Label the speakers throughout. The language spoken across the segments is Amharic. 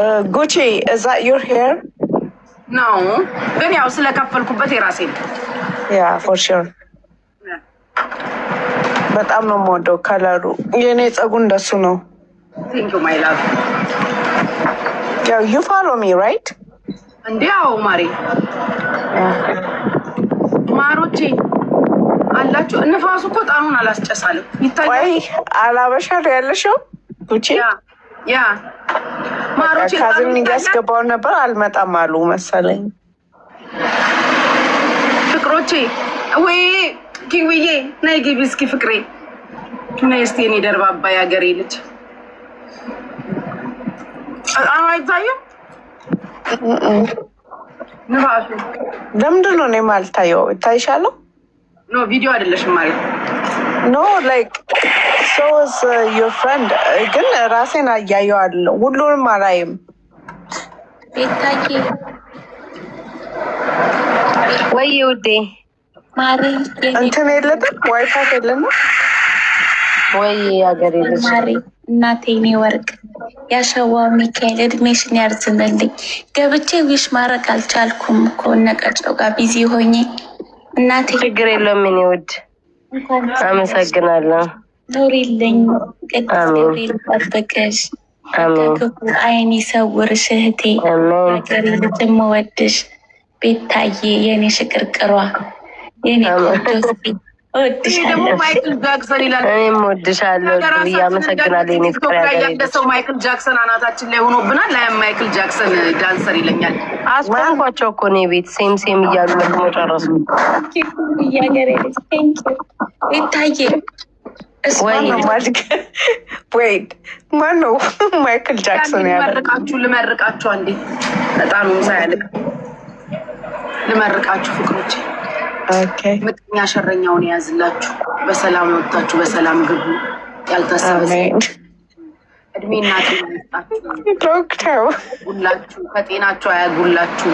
Speaker 1: Gucci, is that your hair?
Speaker 2: No, ግን ያው ስለከፈልኩበት የራሴ ነው።
Speaker 1: Yeah, for sure. በጣም ነው የምወደው ከለሩ። የኔ ጸጉር እንደሱ ነው።
Speaker 2: Thank you my love.
Speaker 1: Yeah, you follow me, right?
Speaker 2: እንዴው ማሪ ማሮቼ አላችሁ። ንፋሱ እኮ ጣኑን አላስጨሳለም። ይታያል።
Speaker 1: ወይ አላበሻ ነው ያለሽው? ጉቺ
Speaker 2: ያ ማሮቼ
Speaker 1: ካዝን ያስገባው ነበር አልመጣም አሉ መሰለኝ።
Speaker 2: ፍቅሮቼ ወይ ኪዊዬ ነይ ግቢ እስኪ ፍቅሬ ነይ እስቲ እኔ ደርባባ ያገሬ ልጅ አይታየም ንፋሱ።
Speaker 1: ለምንድን ነው እኔ የማልታየው? ይታይሻለሁ?
Speaker 2: ኖ ቪዲዮ አይደለሽም ማለት
Speaker 1: ኖ ላይክ so is your friend ግን ራሴን አያየዋለሁ ሁሉንም አላይም።
Speaker 3: ቤታዬ
Speaker 4: ወይ ውዴ
Speaker 3: ማሪ
Speaker 1: እንትን የለንም ዋይፋይ የለንም
Speaker 4: ወይ አገሬ ልጅ
Speaker 3: ማሪ እናቴ እኔ ወርቅ ያሸዋው ሚካኤል እድሜሽን ያርዝምልኝ። ገብቼ ዊሽ ማድረግ አልቻልኩም እኮ ነቀጨው ጋር ቢዚ ሆኜ እናቴ።
Speaker 4: ችግር የለውም እኔ ውድ አመሰግናለሁ።
Speaker 3: ኑሪልኝ ቅዱስ ይጠብቅሽ ከክፉ አይን ይሰውርሽ እህቴ ሀገሬ ልጅ እምወድሽ ቤታዬ የኔ ሽቅርቅሯ የኔ ቆንጆ
Speaker 2: ደግሞ ማይክል ጃክሰን ይላል።
Speaker 4: እኔም እወድሻለሁ ብዬ አመሰግናለሁ። እኔ ፍቅር
Speaker 2: ያለ ሰው ማይክል ጃክሰን አናታችን ላይ ሆኖብናል። ላይ ማይክል ጃክሰን ዳንሰር ይለኛል።
Speaker 4: አስቆምኳቸው እኮ ነው ቤት ሴም እያሉ ደግሞ ጨረሱ።
Speaker 3: ያገሬ ልጅ ቴንኪው ቤታዬ።
Speaker 1: ወይት ማነው ማይክል ጃክሰን ያለ?
Speaker 2: ልመርቃችሁ አንዴ በጣም ሳያልቅ ልመርቃችሁ ፍቅሮቼ። ምቀኛ ሸረኛውን የያዝላችሁ፣ በሰላም ወጣችሁ በሰላም ግቡ። ያልታሰበ እድሜና ጤና ይስጣችሁ ሁላችሁ። ከጤናችሁ አያጉላችሁ፣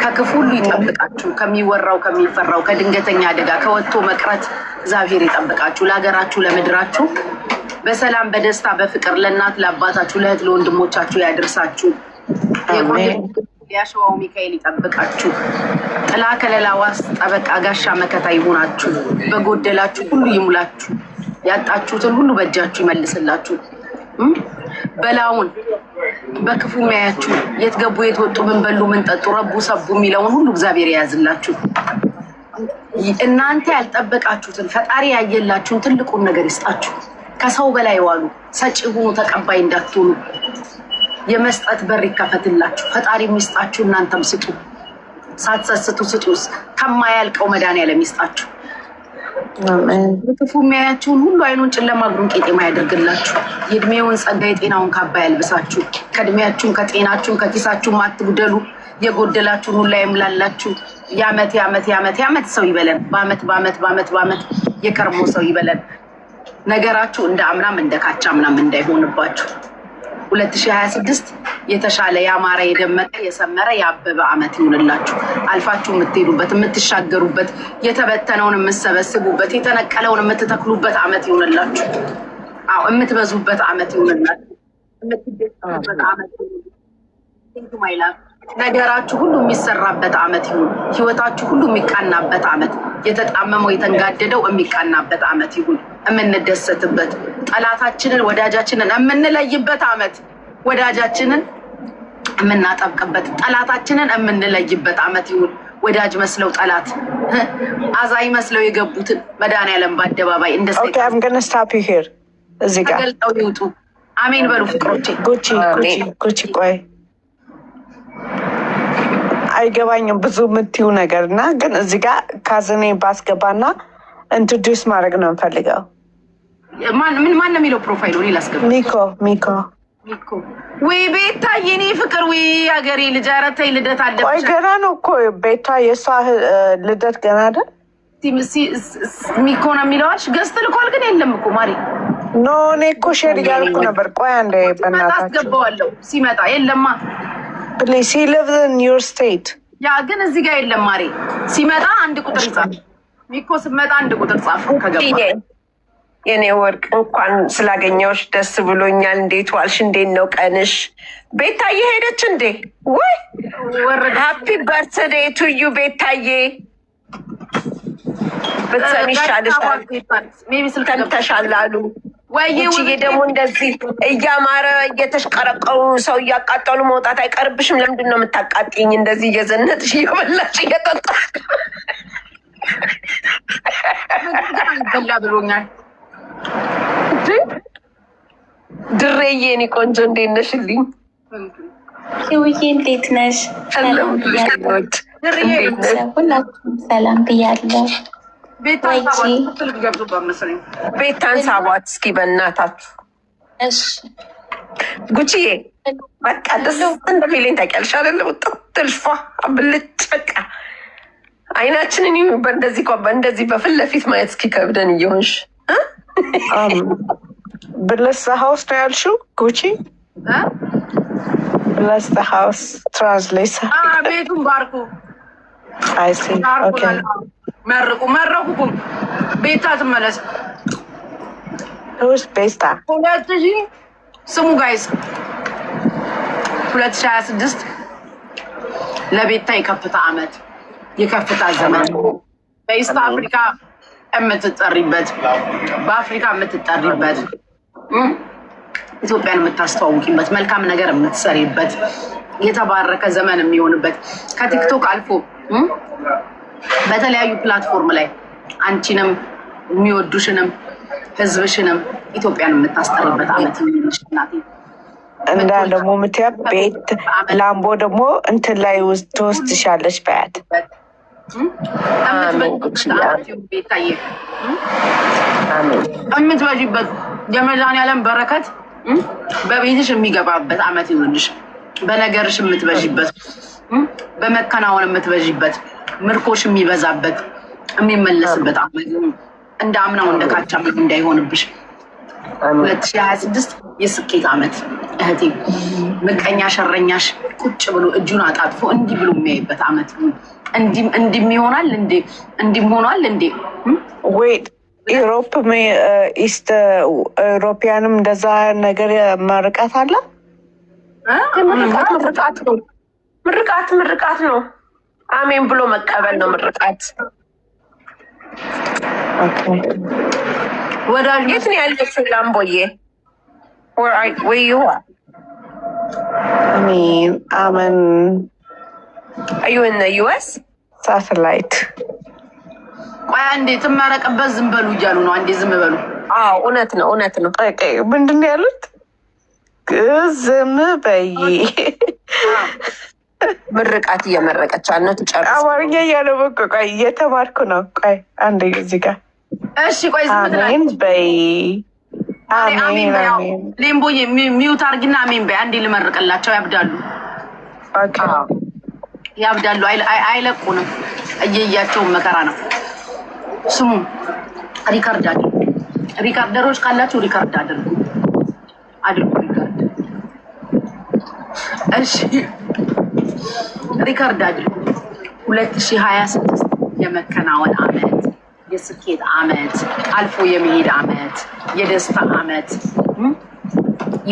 Speaker 2: ከክፉ ሁሉ ይጠብቃችሁ። ከሚወራው ከሚፈራው ከድንገተኛ አደጋ ከወጥቶ መቅረት እግዚአብሔር ይጠብቃችሁ። ለሀገራችሁ ለምድራችሁ በሰላም በደስታ በፍቅር ለእናት ለአባታችሁ ለእህት ለወንድሞቻችሁ ያድርሳችሁ። ያሸዋው ሚካኤል ይጠብቃችሁ። ጥላ ከለላ ዋስ ጠበቃ ጋሻ መከታ ይሁናችሁ። በጎደላችሁ ሁሉ ይሙላችሁ። ያጣችሁትን ሁሉ በእጃችሁ ይመልስላችሁ። በላውን በክፉ የሚያያችሁ የት ገቡ የት ወጡ ምን በሉ ምን ጠጡ ረቡ ሰቡ የሚለውን ሁሉ እግዚአብሔር የያዝላችሁ። እናንተ ያልጠበቃችሁትን ፈጣሪ ያየላችሁን ትልቁን ነገር ይስጣችሁ። ከሰው በላይ ዋሉ። ሰጪ ሁኑ፣ ተቀባይ እንዳትሆኑ። የመስጠት በር ይከፈትላችሁ። ፈጣሪ የሚስጣችሁ እናንተም ስጡ። ሳትሰስቱ ስጡ። ከማያልቀው መድኃኒዓለም ይስጣችሁ። ክፉ የሚያያችሁን ሁሉ አይኑን ጨለማ እግሩን ቄጤማ ያደርግላችሁ። የእድሜውን ጸጋ የጤናውን ካባ ያልብሳችሁ። ከእድሜያችሁም ከጤናችሁም ከኪሳችሁም አትጉደሉ። የጎደላችሁን ሁላ ይምላላችሁ። የዓመት ሰው ይበለን። በዓመት የከርሞ ሰው ይበለን። ነገራችሁ እንደ አምናም እንደ ካቻ አምናም እንዳይሆንባችሁ 2026 የተሻለ ያማረ የደመቀ የሰመረ ያበበ ዓመት ይሁንላችሁ። አልፋችሁ የምትሄዱበት የምትሻገሩበት የተበተነውን የምትሰበስቡበት የተነቀለውን የምትተክሉበት ዓመት ይሁንላችሁ። የምትበዙበት ዓመት ይሁንላችሁ። የምትደሰቱበት ዓመት ይሁንላችሁ። ነገራችሁ ሁሉ የሚሰራበት ዓመት ይሁን። ህይወታችሁ ሁሉ የሚቃናበት ዓመት፣ የተጣመመው የተንጋደደው የሚቃናበት ዓመት ይሁን። የምንደሰትበት ጠላታችንን ወዳጃችንን የምንለይበት ዓመት፣ ወዳጃችንን የምናጠብቅበት ጠላታችንን የምንለይበት ዓመት ይሁን። ወዳጅ መስለው ጠላት አዛኝ መስለው የገቡትን መድኃኒዓለም በአደባባይ እንደ
Speaker 1: I'm gonna stop you here እዚህ ጋር
Speaker 2: ተገልጠው ይውጡ። አሜን በሉ ፍቅሮቼ።
Speaker 1: ጉቺ ቆይ አይገባኝም ብዙ የምትይው ነገር እና ግን እዚህ ጋር ካዝኔ ባስገባና ኢንትሮዲውስ ማድረግ ነው የምፈልገው።
Speaker 2: ማን ነው የሚለው ፕሮፋይሉ? እኔ ላስገባ።
Speaker 1: ሚኮ
Speaker 2: ወይ ቤታ የኔ ፍቅር ወይ አገሬ ልጅ። ኧረ ተይ ልደት አለብሽ።
Speaker 1: ወይ ገና ነው እኮ ቤታ የሷ ልደት ገና አይደል?
Speaker 2: ሚኮ ነው የሚለዋልሽ። ገዝት ልኳል ግን የለም እኮ ማሪ።
Speaker 1: ኖ እኔ እኮ ሼር እያልኩ ነበር። ቆይ አንዴ በእናታችሁ
Speaker 2: አስገባዋለሁ። ሲመጣ የለማ
Speaker 1: Please, he lives in your state.
Speaker 2: ያ ግን እዚህ ጋር የለም ማሪ። ሲመጣ አንድ ቁጥር ጻፍ። ሚኮ ሲመጣ አንድ ቁጥር ጻፍ። ከገባ
Speaker 5: የኔ ወርቅ እንኳን ስላገኘሁሽ ደስ ብሎኛል። እንዴት ዋልሽ? እንዴት ነው ቀንሽ? ቤታዬ ሄደች እንዴ? ወይ ሃፒ በርትዴ ቱ ዩ ቤታዬ። ብትሰሚ ይሻልሻል፣ ተምተሻል አሉ። ውጭዬ ደግሞ እንደዚህ እያማረ እየተሽቀረቀሩ ሰው እያቃጠሉ መውጣት አይቀርብሽም? ለምንድን ነው የምታቃጥኝ? እንደዚህ እየዘነጥሽ እየበላሽ እየጠጣሽ
Speaker 2: በላ ብሎኛል።
Speaker 5: ድሬዬ የኔ ቆንጆ እንዴት ነሽልኝ?
Speaker 3: ህውዬ እንዴት ነሽ? ሁላችሁም ሰላም ብያለሁ።
Speaker 5: ቤታን ሳቧት እስኪ በእናታችሁ።
Speaker 3: እሺ
Speaker 5: ጉቺዬ በቃ ደስ እንደሚለኝ ታውቂያለሽ አይደለ? ወጣሁ ትልፏ ብልጭ በቃ አይናችንን በእንደዚህ በፊት ለፊት ማየት እስኪ ከብደን እየሆንሽ
Speaker 1: ብለስ ሀውስ ነው ያልሽው ጉቺ? ብለስ ሀውስ ትራንስሌሽን
Speaker 2: ቤቱን ባርኩ።
Speaker 1: አይሲ ኦኬ
Speaker 2: መረቁ ቤታ ትመለስ።
Speaker 1: ሁስ ቤስታ
Speaker 2: 2000 ስሙ ጋይስ 2026 ለቤታ የከፍታ አመት የከፍታ ዘመን በኢስት አፍሪካ የምትጠሪበት በአፍሪካ የምትጠሪበት ኢትዮጵያን የምታስተዋውቂበት መልካም ነገር የምትሰሪበት የተባረከ ዘመን የሚሆንበት ከቲክቶክ አልፎ በተለያዩ ፕላትፎርም ላይ አንቺንም የሚወዱሽንም ህዝብሽንም ኢትዮጵያን የምታስጠሪበት አመት የሚሆንሽ እናቴ።
Speaker 1: እንዳ ደግሞ ምትያ ቤት ላምቦ ደግሞ እንትን ላይ ውስጥ ትወስድሻለች በያት
Speaker 2: የምትበዥበት የመድኃኒዓለም በረከት በቤትሽ የሚገባበት አመት ይሆንልሽ። በነገርሽ የምትበዥበት በመከናወን የምትበዥበት ምርኮሽ የሚበዛበት የሚመለስበት አመት እንደ አምናው እንደ ካቻ እንዳይሆንብሽ 2026 የስኬት አመት እህቴ። ምቀኛ ሸረኛሽ ቁጭ ብሎ እጁን አጣጥፎ እንዲህ ብሎ የሚያይበት አመት እንዲም ይሆናል እንዴ እንዲም ሆኗል እንዴ
Speaker 1: ወይት ኢሮፕ ኢስት ኢሮፒያንም እንደዛ ነገር መርቃት አለ።
Speaker 5: ምርቃት ነው። አሜን ብሎ መቀበል ነው ምርቃት።
Speaker 2: ወዳጅ
Speaker 5: የት ነው ያለችው ላምቦዬ? Where you are? Are you in the US?
Speaker 1: ሳተላይት
Speaker 2: ቆይ አንዴ ትመረቅበት ዝም በሉ እያሉ ነው። አንዴ ዝም በሉ።
Speaker 5: አዎ እውነት ነው።
Speaker 1: ምንድን ነው ያሉት? ዝም በይ።
Speaker 5: ምርቃት እየመረቀች ነው። ትጨርስ።
Speaker 1: አማርኛ እያለ በቃ ቆይ እየተማርኩ ነው። ቆይ አንዴ እዚህ ጋር
Speaker 2: እሺ ቆይ ዝም ብላ
Speaker 1: አሜን በይ።
Speaker 2: አሜን በይ። ሌምቦዬ ሚውት አርጊና አሜን በይ። አንዴ ልመርቅላቸው። ያብዳሉ።
Speaker 1: ኦኬ
Speaker 2: ያብዳሉ። አይለቁንም። እየያቸው መከራ ነው። ስሙ ሪካርድ አድርጉ። ሪካርደሮች ካላችሁ ሪካርድ አድርጉ። ሪካርድ እሺ ሪካርድ አድርጉ። 2026 የመከናወን አመት፣ የስኬት አመት፣ አልፎ የመሄድ አመት፣ የደስታ አመት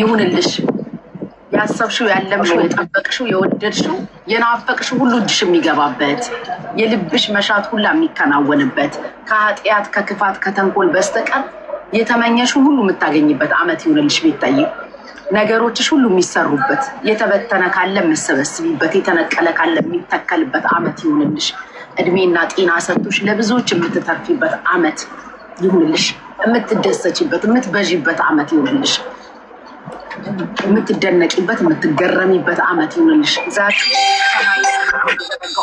Speaker 2: ይሁንልሽ። ያሰብሽው፣ ያለምሽው፣ የጠበቅሽው፣ የወደድሽው፣ የናፈቅሽው ሁሉ እጅሽ የሚገባበት የልብሽ መሻት ሁላ የሚከናወንበት ከኃጢአት ከክፋት ከተንኮል በስተቀር የተመኘሽው ሁሉ የምታገኝበት አመት ይሁንልሽ ቤታዬ። ነገሮችሽ ሁሉ የሚሰሩበት፣ የተበተነ ካለ የምትሰበስቢበት፣ የተነቀለ ካለ የሚተከልበት አመት ይሁንልሽ። እድሜና ጤና ሰጥቶሽ ለብዙዎች የምትተርፊበት አመት ይሁንልሽ። የምትደሰችበት፣ የምትበዥበት አመት ይሁንልሽ። የምትደነቂበት፣ የምትገረሚበት አመት ይሁንልሽ። ዛሬ ሰማይ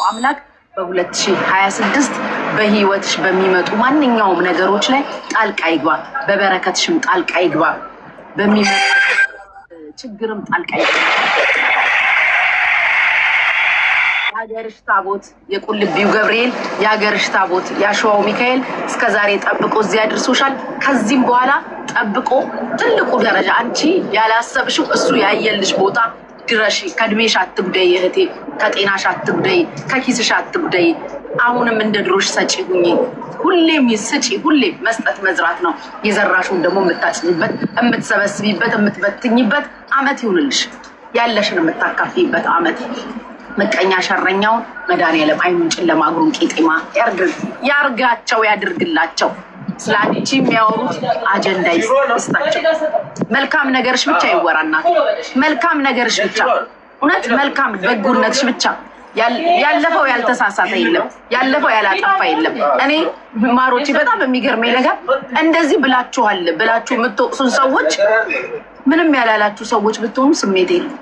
Speaker 2: አምላክ በ2026 በህይወትሽ በሚመጡ ማንኛውም ነገሮች ላይ ጣልቃ ይግባ። በበረከትሽም ጣልቃ ይግባ። በሚመጣ ችግርም ጣልቃ ይግባ። የሀገርሽ ታቦት የቁልቢው ገብርኤል፣ የሀገርሽ ታቦት የአሸዋው ሚካኤል እስከዛሬ ጠብቆ እዚያ ያድርሶሻል። ከዚህም በኋላ ጠብቆ ትልቁ ደረጃ አንቺ ያላሰብሽው እሱ ያየልሽ ቦታ ድረሺ። ከእድሜሽ አትጉደይ እህቴ፣ ከጤናሽ አትጉደይ፣ ከኪስሽ አትጉደይ። አሁንም እንደ ድሮሽ ሰጪ ሁኚ። ሁሌም ይስጪ፣ ሁሌም መስጠት መዝራት ነው። የዘራሽውን ደግሞ የምታጭኝበት፣ የምትሰበስቢበት፣ የምትበትኝበት አመት ይሁንልሽ። ያለሽን የምታካፊበት አመት። ምቀኛ ሸረኛውን መድኃኒዓለም አይኑን ጨለማ እግሩን ቄጤማ ያርጋቸው፣ ያድርግላቸው። ስለ አንቺ የሚያወሩት አጀንዳ ይስጣቸው። መልካም ነገርሽ ብቻ ይወራናት። መልካም ነገርሽ ብቻ፣ እውነት መልካም በጎነትሽ ብቻ። ያለፈው ያልተሳሳተ የለም፣ ያለፈው ያላጠፋ የለም። እኔ ማሮቼ በጣም የሚገርመኝ ነገር እንደዚህ ብላችኋል ብላችሁ የምትወቅሱን ሰዎች ምንም ያላላችሁ ሰዎች ብትሆኑ ስሜቴ ነው።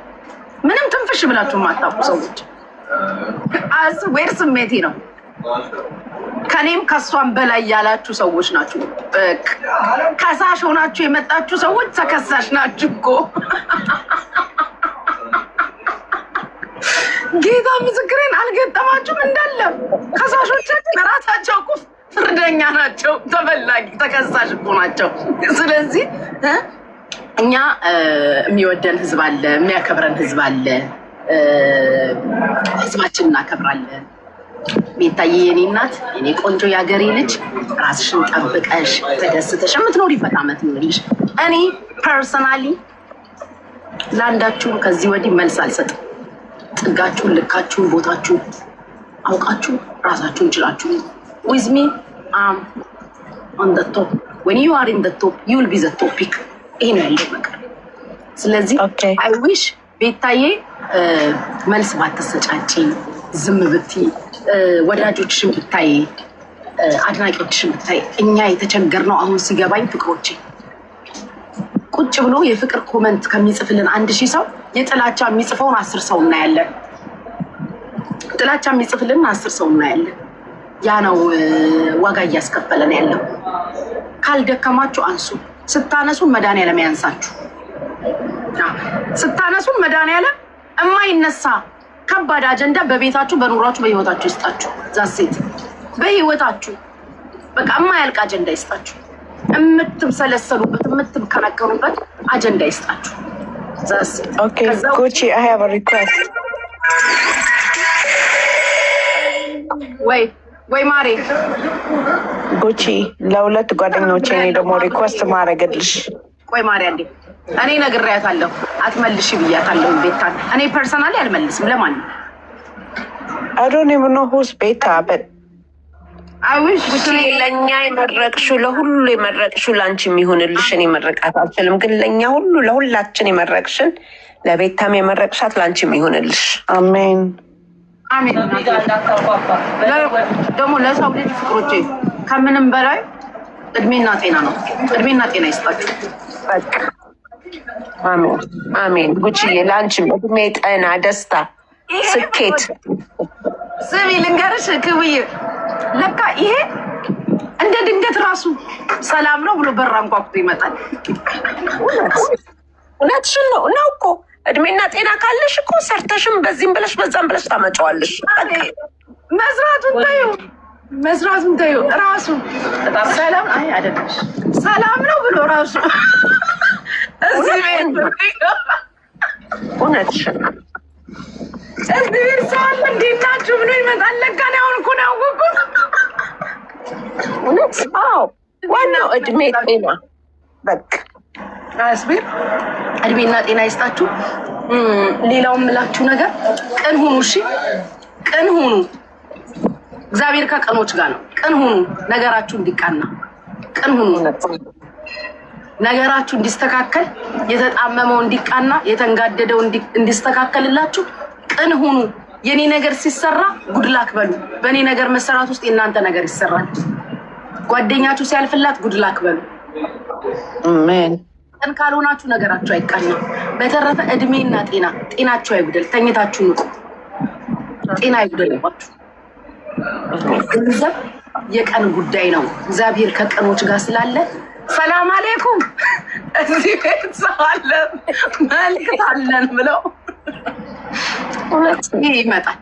Speaker 2: ምንም ትንፍሽ ብላችሁ የማታውቁ ሰዎች አስዌር ስሜቴ ነው። ከኔም ከሷም በላይ ያላችሁ ሰዎች ናችሁ። ከሳሽ ሆናችሁ የመጣችሁ ሰዎች ተከሳሽ ናችሁ እኮ። ጌታ ምስክሬን አልገጠማችሁም? እንዳለ ከሳሾቻችን ራሳቸው እኮ ፍርደኛ ናቸው፣ ተፈላጊ ተከሳሽ እኮ ናቸው። ስለዚህ እኛ የሚወደን ህዝብ አለ፣ የሚያከብረን ህዝብ አለ። ህዝባችን እናከብራለን። ቤታዬ የኔ እናት፣ የኔ ቆንጆ የሀገሬ ልጅ፣ ራስሽን ጠብቀሽ ተደስተሽ የምትኖሪበት አመት ይሁንልሽ። እኔ ፐርሰናሊ ለአንዳችሁም ከዚህ ወዲህ መልስ አልሰጥም። ጥጋችሁን፣ ልካችሁን፣ ቦታችሁን አውቃችሁ ራሳችሁን ችላችሁ with me on the top. when you are in the top you will be the topic. ይሄ ነው ያለው ነገር። ስለዚህ I wish ቤታዬ መልስ ባትሰጫጪ፣ ዝም ብትይ፣ ወዳጆችሽን ብታይ፣ አድናቂዎችሽን ብታይ። እኛ የተቸገርነው አሁን ሲገባኝ ፍቅሮቼ ቁጭ ብሎ የፍቅር ኮመንት ከሚጽፍልን 1000 ሰው የጥላቻ የሚጽፈውን 10 ሰው እናያለን። ጥላቻ የሚጽፍልን 10 ሰው እናያለን። ያ ነው ዋጋ እያስከፈለን ያለው። ካልደከማችሁ አንሱ። ስታነሱን መድኃኒዓለም ያንሳችሁ። ስታነሱን መድኃኒዓለም የማይነሳ ከባድ አጀንዳ በቤታችሁ፣ በኑሯችሁ፣ በህይወታችሁ ይስጣችሁ። ዛሴት በህይወታችሁ በቃ የማያልቅ አጀንዳ ይስጣችሁ። የምትሰለሰሉበት የምትከነከሩበት አጀንዳ ይስጣችሁ።
Speaker 1: Okay, Gucci, I have a request.
Speaker 2: ወይ ማሬ
Speaker 1: ጉቺ ለሁለት ጓደኞቼ እኔ ደግሞ ሪኩዌስት ማድረግልሽ።
Speaker 2: ቆይ ማሬ አንዴ እኔ ነግሬያታለሁ፣ አትመልሽ ብያታለሁ። ቤታን እኔ ፐርሰናሊ አልመልስም ለማንም።
Speaker 1: I don't even know who's Beta, but
Speaker 5: አይውሽ ለኛ የመረቅሽው ለሁሉ የመረቅሽው ላንቺ የሚሆንልሽ። እኔ መረቃት አልችልም፣ ግን ለኛ ሁሉ ለሁላችን የመረቅሽን ለቤታም የመረቅሻት ላንቺ የሚሆንልሽ።
Speaker 1: አሜን
Speaker 2: አሜን። ደግሞ ለሰው ልጅ ፍቅሮቼ ከምንም በላይ እድሜና ጤና ነው። እድሜና ጤና ይስጣችሁ።
Speaker 5: በቃ አሜን አሜን። ጉቺዬ ላንቺም እድሜ፣ ጤና፣ ደስታ፣ ስኬት።
Speaker 2: ስሚ ልንገርሽ ክብዬ፣ ለካ ይሄ እንደ ድንገት ራሱ ሰላም ነው ብሎ በር አንኳኩቶ ይመጣል።
Speaker 5: እውነትሽን ነው እኮ። እድሜና ጤና ካለሽ እኮ ሰርተሽም በዚህም ብለሽ በዛም ብለሽ ታመጫዋለሽ።
Speaker 2: መስራቱን ተይው ራሱ ሰላም አይደለሽ ሰላም ነው ብሎ ራሱ እዚህ ቤት
Speaker 5: እውነትሽን
Speaker 2: እዚህ ቤት ሰው አለ እንዴት ናችሁ ብሎ ይመጣል። ለካ እኔ አሁን እኮ ነው ያወቅሁት።
Speaker 5: እውነት? አዎ ዋናው እድሜ ጤና። በቃ
Speaker 2: አስቤር እድሜና ጤና ይስጣችሁ። ሌላው የምላችሁ ነገር ቅን ሁኑ። እሺ ቅን ሁኑ። እግዚአብሔር ከቀኖች ጋር ነው። ቅን ሁኑ። ነገራችሁ እንዲቃና ቅን ሁኑ። ነገራችሁ እንዲስተካከል፣ የተጣመመው እንዲቃና፣ የተንጋደደው እንዲስተካከልላችሁ ቅን ሁኑ። የኔ ነገር ሲሰራ ጉድላክ በሉ። በእኔ ነገር መሰራት ውስጥ የእናንተ ነገር ይሰራል። ጓደኛችሁ ሲያልፍላት ጉድላክ በሉ።
Speaker 1: አሜን።
Speaker 2: ቅን ካልሆናችሁ ነገራችሁ አይቃናም። በተረፈ እድሜና ጤናችሁ አይጉደል። ተኝታችሁ ንቁ። ጤና አይጉደልባችሁ። ገንዘብ የቀን ጉዳይ ነው። እግዚአብሔር ከቀኖች ጋር ስላለ ሰላም አለይኩም እዚህ ቤት ሰው አለ መልክት አለን ብለው ይመጣል።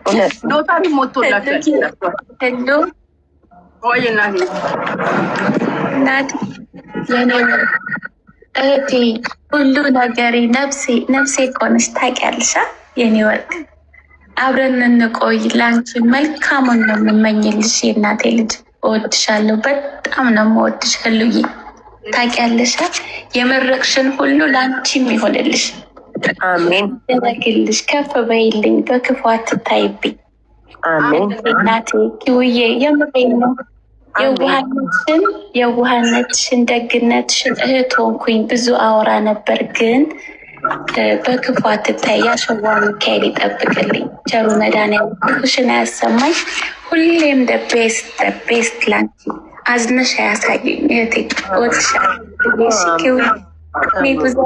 Speaker 2: ዶታን ሞቶላችሁ ወይ እናቴ
Speaker 3: እህቴ ሁሉ ነገሬ ነፍሴ እኮ ነሽ። ታውቂያለሽ የኔ ወርቅ። አብረን እንቆይ። ላንቺ መልካሙን ነው የምመኝልሽ የእናቴ ልጅ። እወድሻለሁ። በጣም ነው የምወድሽ ሄሉዬ። ታውቂያለሽ የመረቅሽን ሁሉ ለአንቺም ይሆንልሽ።
Speaker 5: አሜን።
Speaker 3: ደረግልሽ፣ ከፍ በይልኝ፣ በክፉ አትታይብኝ።
Speaker 5: አሜን
Speaker 3: እናቴ ኪውዬ የምሬን ነው። የዋህነትሽን ደግነትሽን እህት ሆንኩኝ። ብዙ አወራ ነበር ግን በክፉ አትታይ። ያሸዋ ሚካኤል ይጠብቅልኝ። ቸሩ መድኃኒዓለም ክፉሽን አያሰማኝ። ሁሌም ቤስት ላንቺ አዝነሽ አያሳየኝ እህቴ። እወድሻለሁ። ብዙ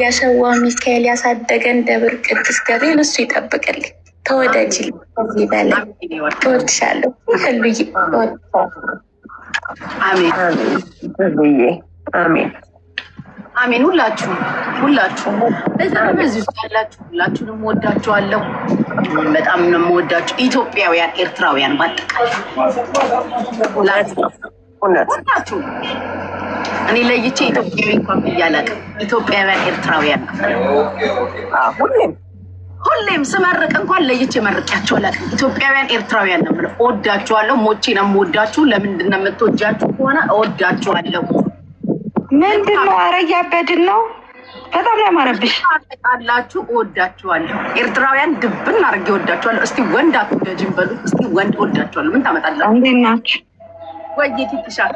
Speaker 3: ያሸዋ ሚካኤል ያሳደገን ደብር ቅዱስ ገብርኤል እሱ ይጠብቅልኝ። ተወዳጅልኝ። ከዚህ በላይ እወድሻለሁ ሄሉዬ።
Speaker 2: አሜን
Speaker 5: አሜን
Speaker 2: አሜን። ሁላችሁም በዚህ ውስጥ ያላችሁ ሁላችሁንም ወዳችኋለሁ። በጣም ነው የምወዳችሁ ኢትዮጵያውያን፣ ኤርትራውያን በአጠቃላይ ሁላችሁ። እኔ ለይቼ ኢትዮጵያዊ እንኳን ብያለቅ ኢትዮጵያውያን፣ ኤርትራውያን ሁሌም ስመርቅ እንኳን ለይቼ መርቂያቸው አላውቅም። ኢትዮጵያውያን፣ ኤርትራውያን ነው የምለው። እወዳችኋለሁ። ሞቼ ነው የምወዳችሁ። ለምንድን ነው የምትወጃችሁ ከሆነ እወዳችኋለሁ።
Speaker 1: ምንድን ነው? ኧረ እያበድን ነው። በጣም ነው ያማረብሽ።
Speaker 2: አላችሁ እወዳችኋለሁ። ኤርትራውያን ድብን አድርጌ እወዳችኋለሁ። እስቲ ወንድ አትወዳጅም በሉ። እስቲ ወንድ እወዳችኋለሁ። ምን ታመጣላችሁ?
Speaker 1: እንዴት ናችሁ?
Speaker 2: ወይ ትትሻል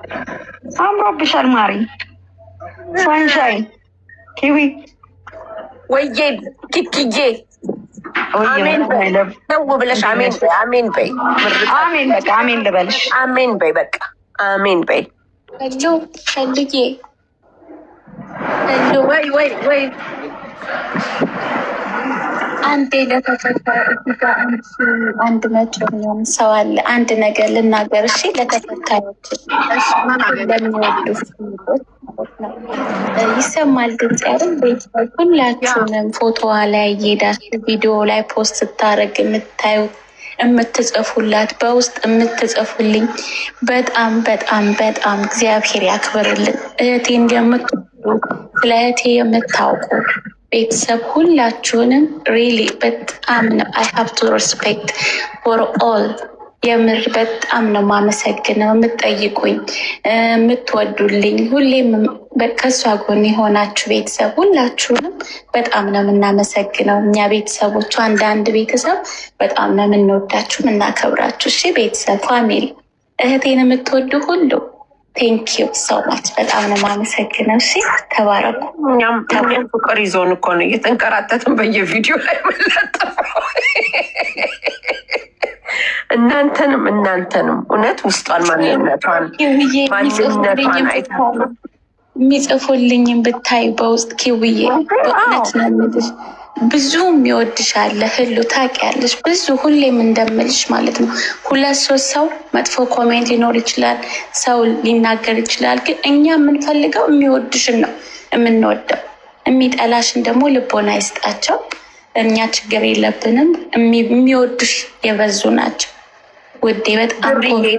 Speaker 1: አምሮብሻል ማሪ ሳንሻይ ኪዊ
Speaker 5: ወይዬ ኪኪዬ አሜን በይ ነው ብለሽ አሜን በይ። አሜን በይ።
Speaker 1: አሜን በቃ አሜን ልበልሽ።
Speaker 5: አሜን በይ በቃ አሜን በይ።
Speaker 3: ሄሉዬ
Speaker 2: ወይ
Speaker 3: አንዴ ለተፈታ አንድ መቶ የሚሆን ሰው አለ። አንድ ነገር ልናገር እሺ? ለተፈታዮች ለሚወዱ ይሰማል ድምፅ ያለን ቤተሰብ ሁላችሁንም ፎቶዋ ላይ እየሄዳችሁ ቪዲዮ ላይ ፖስት ስታደርግ የምታዩት የምትጽፉላት በውስጥ የምትጽፉልኝ በጣም በጣም በጣም እግዚአብሔር ያክብርልን። እህቴን የምትወዱ ስለ እህቴ የምታውቁ ቤተሰብ ሁላችሁንም ሪሊ በጣም ነው አይ ሃቭ ቱ ሪስፔክት ፎር ኦል። የምር በጣም ነው የማመሰግነው። የምትጠይቁኝ የምትወዱልኝ ሁሌም ከሷ ጎን የሆናችሁ ቤተሰብ ሁላችሁንም በጣም ነው የምናመሰግነው። እኛ ቤተሰቦቹ አንዳንድ ቤተሰብ በጣም ነው የምንወዳችሁ የምናከብራችሁ። እሺ ቤተሰብ ፋሚሊ፣ እህቴን የምትወዱ ሁሉ ቴንኪዩ ሶ ማች በጣም ነው የማመሰግነው። እሺ ተባረኩ።
Speaker 5: እኛም ፍቅር ይዞን እኮ ነው እየተንከራተትን በየቪዲዮ ላይ የምንለጥፈው። እናንተንም እውነት ውስጧን ማንነቷን
Speaker 3: የሚጽፉልኝም ብታይ በውስጥ ኪውዬ በእውነት ነው የምልሽ። ብዙ የሚወድሻለ ህሉ ታውቂያለሽ። ብዙ ሁሌም እንደምልሽ ማለት ነው። 2-3 ሰው መጥፎ ኮሜንት ሊኖር ይችላል፣ ሰው ሊናገር ይችላል። ግን እኛ የምንፈልገው የሚወድሽን ነው የምንወደው። የሚጠላሽን ደግሞ ልቦና ይስጣቸው። እኛ ችግር የለብንም። የሚወዱሽ የበዙ ናቸው ውዴ። በጣም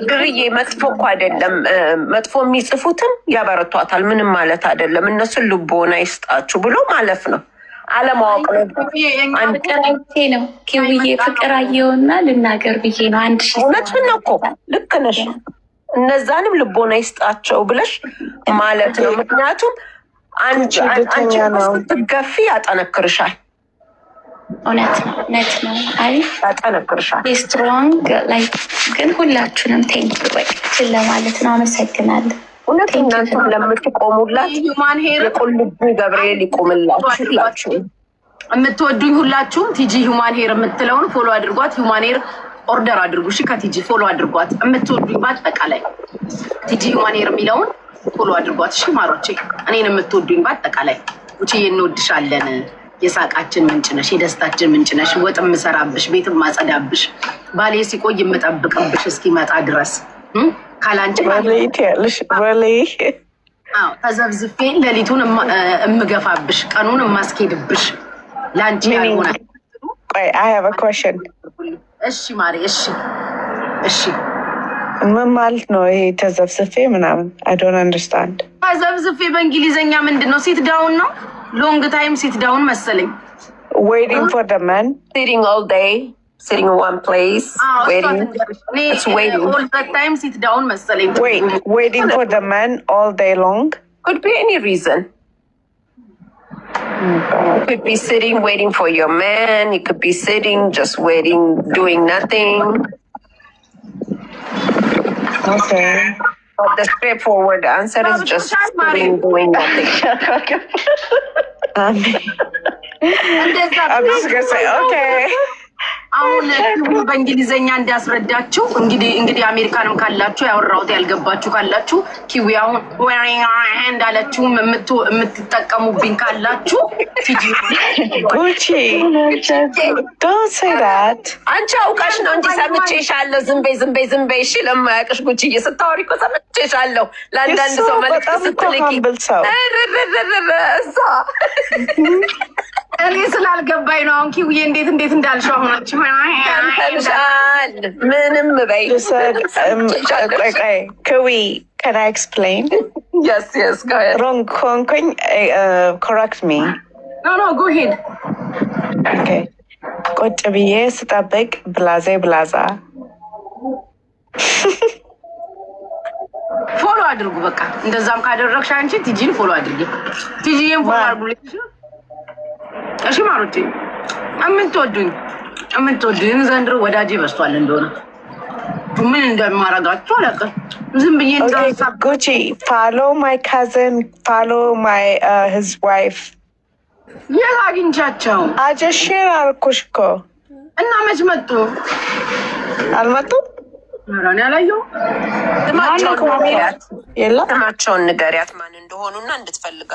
Speaker 5: ድርዬ መጥፎ እኮ አይደለም። መጥፎ የሚጽፉትም ያበረቷታል። ምንም ማለት አይደለም። እነሱን ልቦና ይስጣችሁ ብሎ ማለፍ ነው። አለማወቅ
Speaker 3: ነው ኪውዬ። ፍቅር አየውና ልናገር ብዬ ነው።
Speaker 5: እውነቱን ነው እኮ ልክ ነሽ። እነዛንም ልቦና ይስጣቸው ብለሽ ማለት ነው። ምክንያቱም አንቺ ስትገፊ ያጠነክርሻል።
Speaker 3: እውነት ነው። አይ
Speaker 5: ያጠነክርሻል።
Speaker 3: ስትሮንግ ላይ ግን ሁላችሁንም ቴንኪ ችን ለማለት ነው። አመሰግናለሁ።
Speaker 5: እውነት እናንተም ለምትቆሙላት የቁልቢ ገብርኤል ይቆምላችሁ። ሁላችሁ
Speaker 2: የምትወዱኝ ሁላችሁም ቲጂ ሂውማን ሄር የምትለውን ፎሎ አድርጓት። ሂውማን ሄር ኦርደር አድርጉ። እሺ ከቲጂ ፎሎ አድርጓት። የምትወዱኝ በአጠቃላይ ቲጂ ሂውማን ሄር የሚለውን ፎሎ አድርጓት። እሺ ማሮቼ፣ እኔን የምትወዱኝ በአጠቃላይ ውጪ እንወድሻለን። የሳቃችን ምንጭ ነሽ፣ የደስታችን ምንጭ ነሽ። ወጥ የምሰራብሽ፣ ቤት የማጸዳብሽ፣ ባሌ ሲቆይ የምጠብቅብሽ እስኪመጣ ድረስ ካላንቺ ተዘብዝፌ ሌሊቱን የምገፋብሽ፣ ቀኑን የማስኬድብሽ ለአንቺ ያልሆነ። እሺ ማሪ፣ እሺ
Speaker 1: ምን ማለት ነው ይሄ ተዘብዝፌ ምናምን? አይ ዶንት አንደርስታንድ።
Speaker 2: ተዘብዝፌ በእንግሊዝኛ ምንድን ነው? ሲት ዳውን ነው። ሎንግ ታይም ሲት ዳውን መሰለኝ።
Speaker 1: ዌይቲንግ ፎር ዘ ማን
Speaker 5: ሲቲንግ ኦል ዴይ Sitting in one place, waiting. It's waiting.
Speaker 2: All the time sit down መሰለኝ።
Speaker 1: Waiting for the man all day long?
Speaker 5: Could be any reason. You could be sitting waiting for your man. You could be sitting just waiting, doing nothing.
Speaker 1: Okay.
Speaker 5: But the straightforward answer is just sitting, doing nothing.
Speaker 1: I'm just gonna say, okay.
Speaker 2: አሁን በእንግሊዘኛ እንዲያስረዳችሁ እንግዲህ አሜሪካንም ካላችሁ ያወራሁት ያልገባችሁ ካላችሁ ኪዊ አሁን እንዳለችው የምትጠቀሙብኝ ካላችሁ
Speaker 1: ጉቺ don't say that
Speaker 5: አንቺ አውቃሽ ነው እንጂ ሰምቼሻለሁ። ዝም በይ እሺ። ለማያውቅሽ ጉቺዬ ስታወሪ እኮ ሰምቼሻለሁ። ለአንዳንድ ሰው መልዕክት ስትልኪ እዛ
Speaker 2: እኔ ስላልገባኝ ነው። አሁን ኪውዬ እንዴት እንዳልሽው አሁናችሁ
Speaker 5: ምንም በይ
Speaker 1: Kiwi, can I explain?
Speaker 5: Yes, go ahead.
Speaker 1: Wrong, correct me.
Speaker 2: No, go ahead.
Speaker 1: Okay. ቁጭ ብዬ ስጠብቅ ብላዛ
Speaker 2: ፎሎ አድርጉ። በቃ እንደዛም ካደረግሽ አንቺ ቲጂን ፎሎ አድርጊ። ቲጂን ፎሎ አድርጉልኝ። እሺ ማሩቲ የምትወዱኝ ዘንድሮ ወዳጄ በስቷል እንደሆነ ምን እንደማረጋችሁ አላውቅም። ዝም ብዬ እንዳሳብ
Speaker 1: Gucci, follow my cousin, follow my his wife.
Speaker 2: የት አግኝቻቸው?
Speaker 1: I just share አልኩሽ እኮ።
Speaker 2: እና መች መጡ?
Speaker 1: አልመጡም?
Speaker 2: ኧረ እኔ አላየሁም።
Speaker 5: ስማቸውን ንገሪያት ማን እንደሆኑና እንድትፈልጋ